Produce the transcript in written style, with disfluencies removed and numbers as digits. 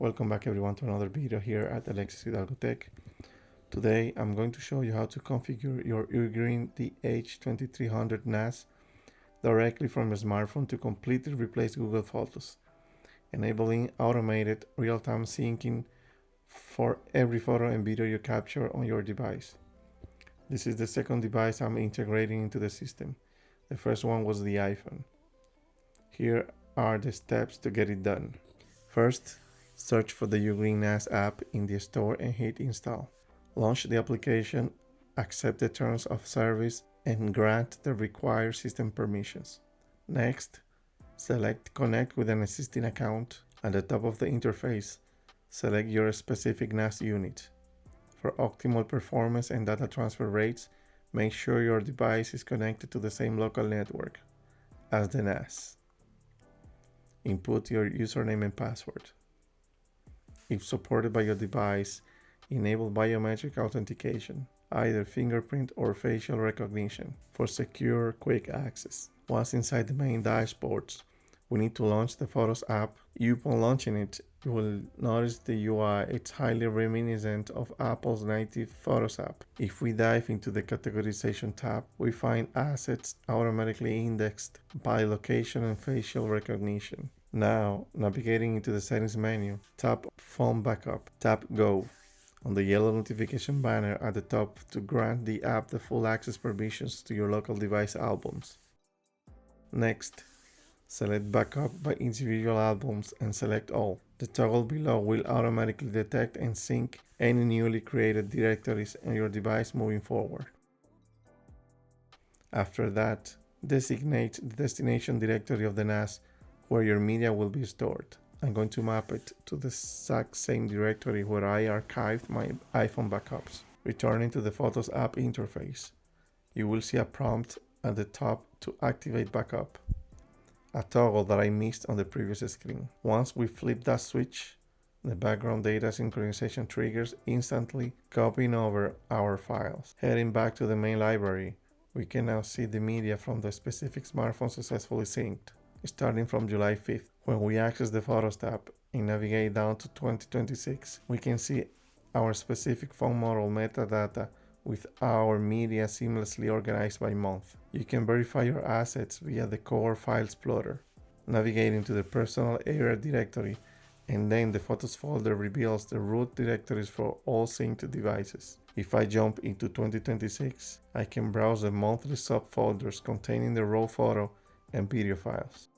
Welcome back everyone to another video here at Alexis Hidalgo Tech. Today I'm going to show you how to configure your UGREEN DH2300 NAS directly from your smartphone to completely replace Google Photos, enabling automated real-time syncing for every photo and video you capture on your device. This is the second device I'm integrating into the system. The first one was the iPhone. Here are the steps to get it done. First, search for the UGREEN NAS app in the store and hit install. Launch the application, accept the terms of service, and grant the required system permissions. Next, select Connect with an existing account. At the top of the interface, select your specific NAS unit. For optimal performance and data transfer rates, make sure your device is connected to the same local network as the NAS. Input your username and password. If supported by your device, enable biometric authentication, either fingerprint or facial recognition, for secure, quick access. Once inside the main dashboards, we need to launch the Photos app. Upon launching it, you will notice the UI. It's highly reminiscent of Apple's native Photos app. If we dive into the categorization tab, we find assets automatically indexed by location and facial recognition. Now, navigating into the settings menu, tap Phone Backup, tap Go on the yellow notification banner at the top to grant the app the full access permissions to your local device albums. Next, select Backup by individual albums and select All. The toggle below will automatically detect and sync any newly created directories on your device moving forward. After that, designate the destination directory of the NAS where your media will be stored. I'm going to map it to the exact same directory where I archived my iPhone backups. Returning to the Photos app interface, you will see a prompt at the top to activate backup, a toggle that I missed on the previous screen. Once we flip that switch, the background data synchronization triggers instantly, copying over our files. Heading back to the main library, we can now see the media from the specific smartphone successfully synced. Starting from July 5th, when we access the Photos tab and navigate down to 2026, we can see our specific phone model metadata with our media seamlessly organized by month. You can verify your assets via the Core File Explorer. Navigating to the Personal Area directory, and then the Photos folder reveals the root directories for all synced devices. If I jump into 2026, I can browse the monthly subfolders containing the raw photo and video files.